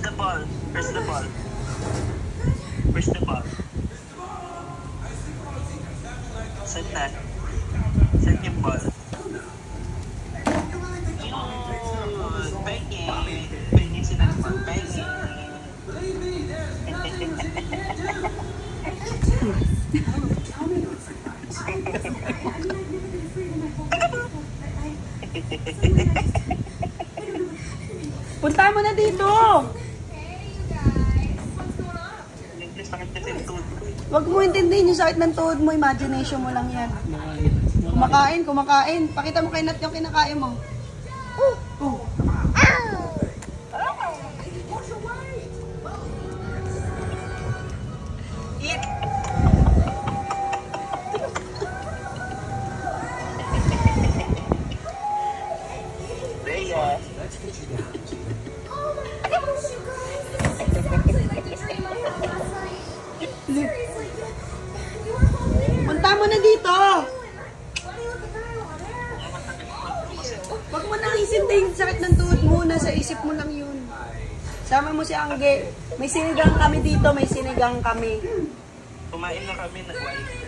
the ball? Where's the ball? Where's the ball? Saan na? Saan yung ball? Yun! Pengi! Pengi sila ng ball. Pengi! Punta mo na dito! Huwag mo intindihin yung sakit ng tuhod mo, imagination mo lang yan. Kumakain. Pakita mo kay Nat yung kinakain mo. Eat! Rhea! Punta mo na dito! Huwag mo nang isindihin yung sakit ng tuhod mo. Nasa isip mo lang yun. Sama mo si Angge. May sinigang kami dito. May sinigang kami. Kumain na kami, nag-wife.